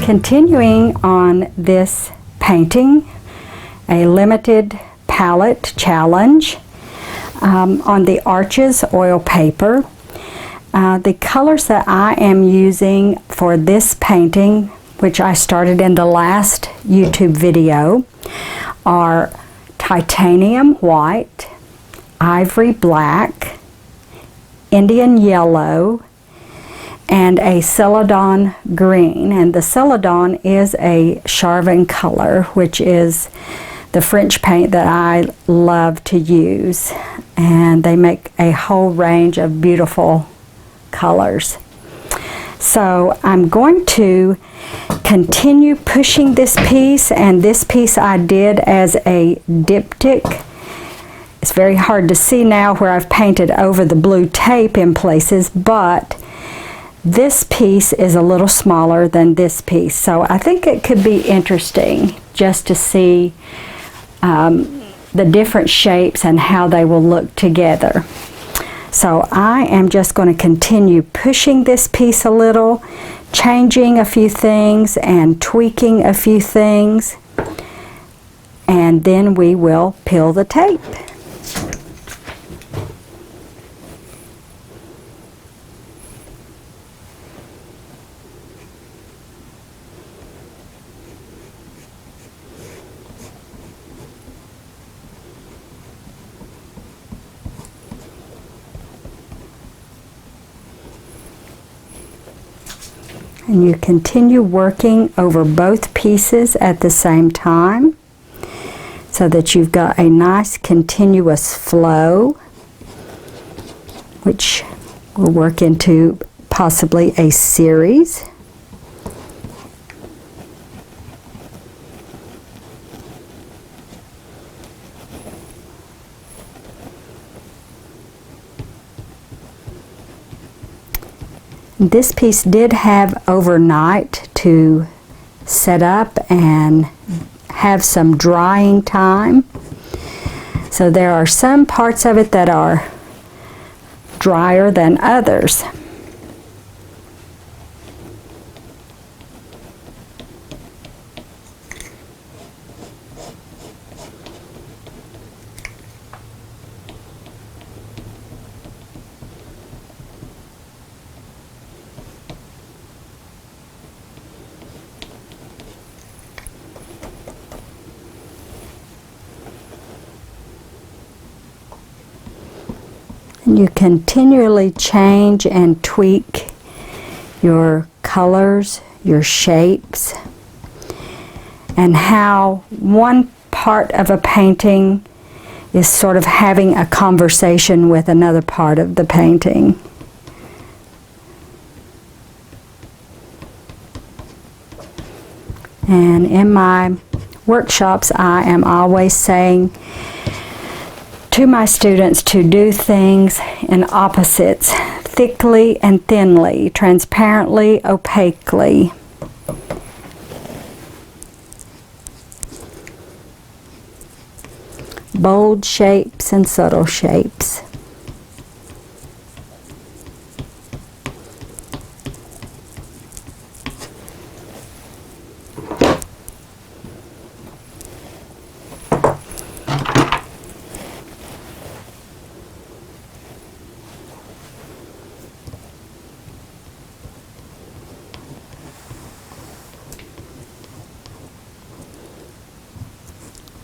Continuing on this painting, a limited palette challenge on the Arches oil paper. The colors that I am using for this painting, which I started in the last YouTube video, are titanium white, ivory black, Indian yellow, and a Celadon green. And the Celadon is a Charvin color, which is the French paint that I love to use. And they make a whole range of beautiful colors. So I'm going to continue pushing this piece, and this piece I did as a diptych. It's very hard to see now where I've painted over the blue tape in places, but this piece is a little smaller than this piece, so I think it could be interesting just to see the different shapes and how they will look together. So I am just going to continue pushing this piece a little, changing a few things and tweaking a few things, and then we will peel the tape. And you continue working over both pieces at the same time so that you've got a nice continuous flow, which will work into possibly a series. This piece did have overnight to set up and have some drying time. So there are some parts of it that are drier than others. And you continually change and tweak your colors, your shapes, and how one part of a painting is sort of having a conversation with another part of the painting. And in my workshops, I am always saying to my students to do things in opposites, thickly and thinly, transparently, opaquely. Bold shapes and subtle shapes.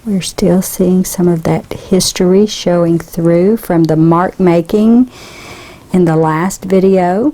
We're still seeing some of that history showing through from the mark making in the last video.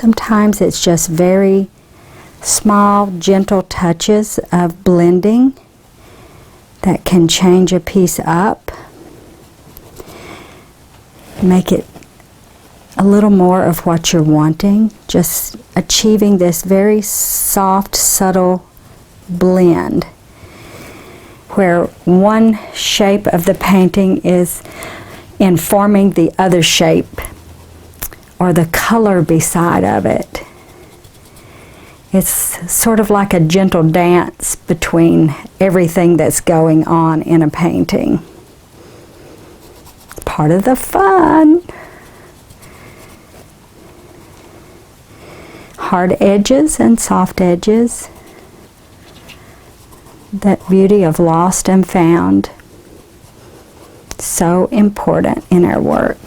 Sometimes it's just very small, gentle touches of blending that can change a piece up, make it a little more of what you're wanting, just achieving this very soft, subtle blend where one shape of the painting is informing the other shape or the color beside of it. It's sort of like a gentle dance between everything that's going on in a painting. It's part of the fun. Hard edges and soft edges. That beauty of lost and found. So important in our work.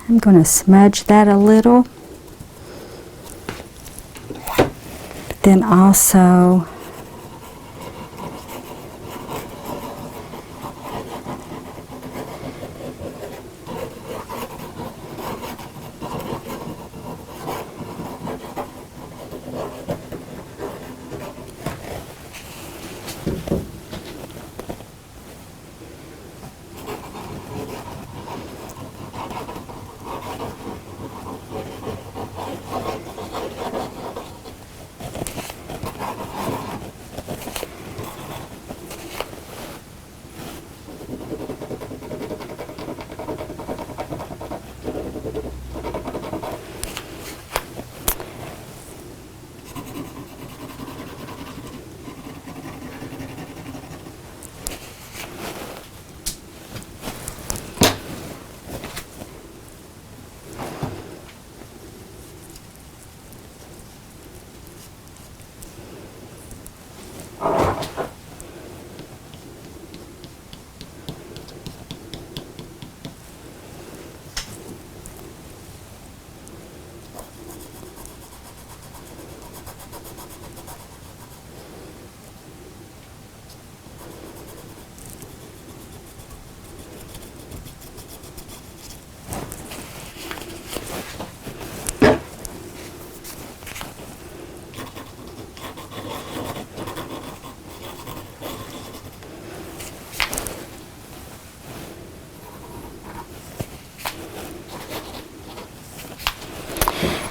I'm going to smudge that a little. But then also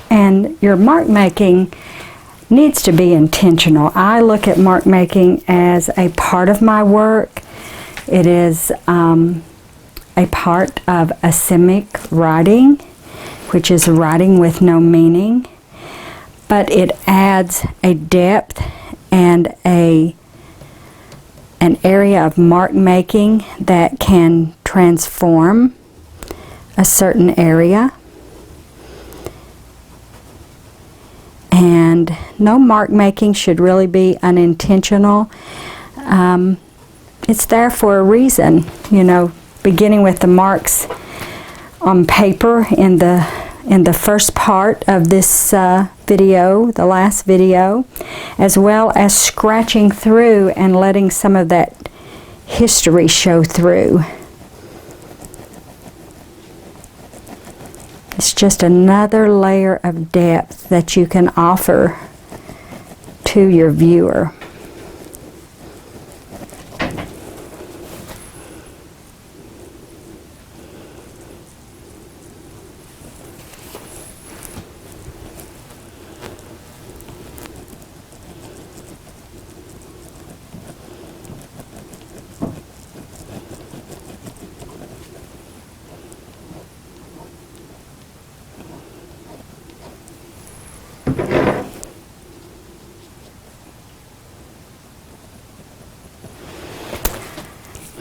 and your mark making needs to be intentional. I look at mark making as a part of my work. It is a part of asemic writing, which is writing with no meaning, but it adds a depth and an area of mark making that can transform a certain area. And no mark making should really be unintentional. It's there for a reason, you know, beginning with the marks on paper in the first part of this video, the last video, as well as scratching through and letting some of that history show through. It's just another layer of depth that you can offer to your viewer.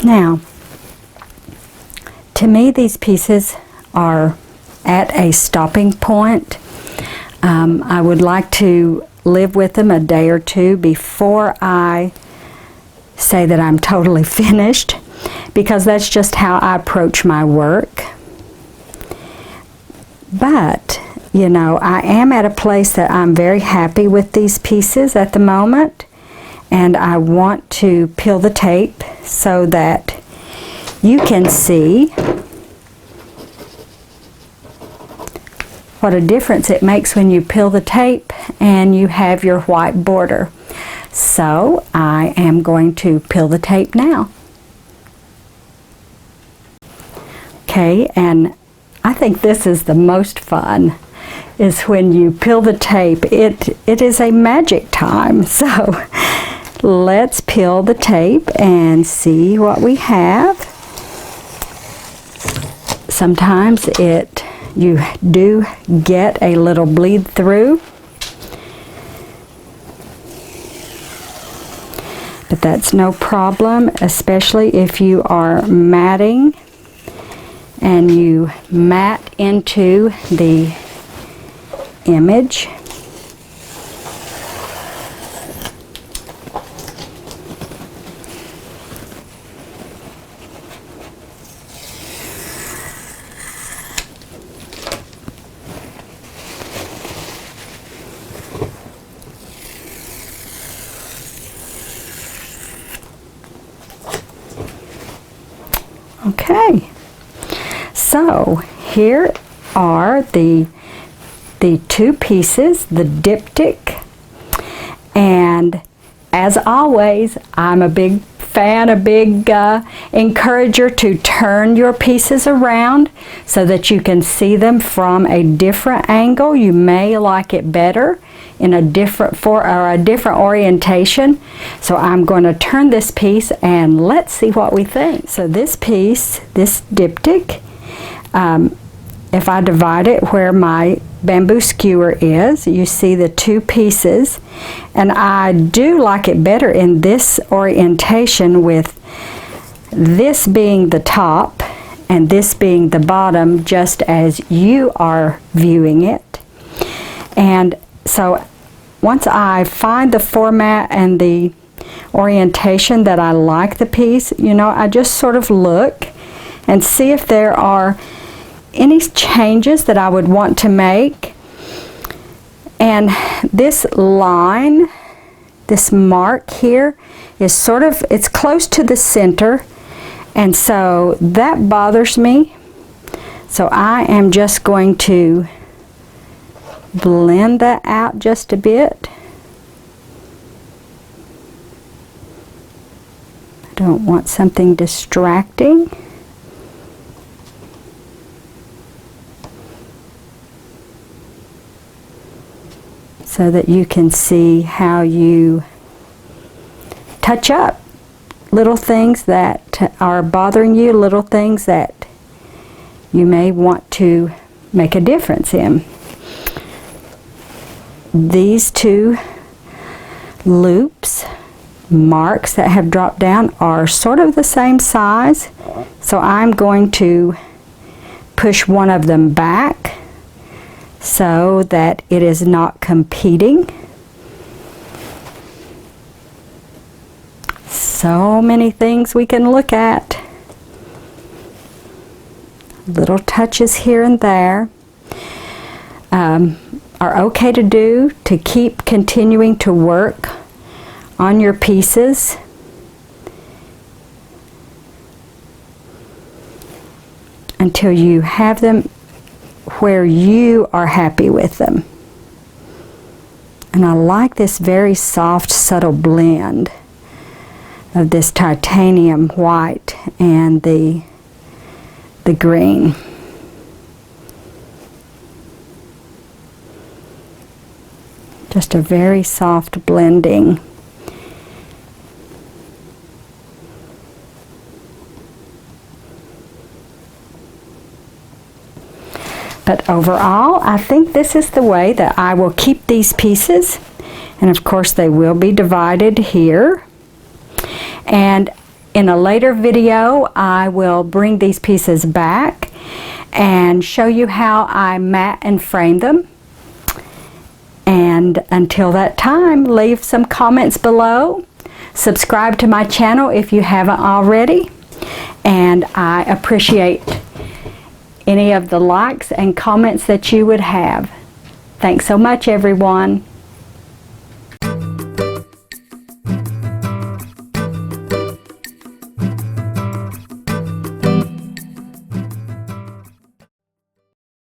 Now, to me, these pieces are at a stopping point. I would like to live with them a day or two before I say that I'm totally finished, because that's just how I approach my work. But, you know, I am at a place that I'm very happy with these pieces at the moment. And I want to peel the tape so that you can see what a difference it makes when you peel the tape and you have your white border. So I am going to peel the tape now. Okay, and I think this is the most fun, is when you peel the tape. It is a magic time. So let's peel the tape and see what we have. Sometimes you do get a little bleed through, but that's no problem, especially if you are matting and you mat into the image. Okay, so here are the two pieces, the diptych, and as always, I'm a big fan, a big encourager to turn your pieces around so that you can see them from a different angle. You may like it better in a different orientation. So I'm going to turn this piece and let's see what we think. So this piece, this diptych, if I divide it where my bamboo skewer is, you see the two pieces, and I do like it better in this orientation, with this being the top and this being the bottom, just as you are viewing it. And so once I find the format and the orientation that I like the piece, you know, I just sort of look and see if there are any changes that I would want to make. And this line, this mark here, is sort of, it's close to the center, and so that bothers me. So I am just going to blend that out just a bit. I don't want something distracting. So that you can see how you touch up little things that are bothering you, little things that you may want to make a difference in. These two loops, marks that have dropped down, are sort of the same size, so I'm going to push one of them back so that it is not competing. So many things we can look at. Little touches here and there are okay to do to keep continuing to work on your pieces. Until you have them where you are happy with them. And I like this very soft, subtle blend of this titanium white and the green. Just a very soft blending. But overall, I think this is the way that I will keep these pieces. And of course, they will be divided here. And in a later video, I will bring these pieces back and show you how I mat and frame them. And until that time, leave some comments below. Subscribe to my channel if you haven't already. And I appreciate any of the likes and comments that you would have. Thanks so much, everyone.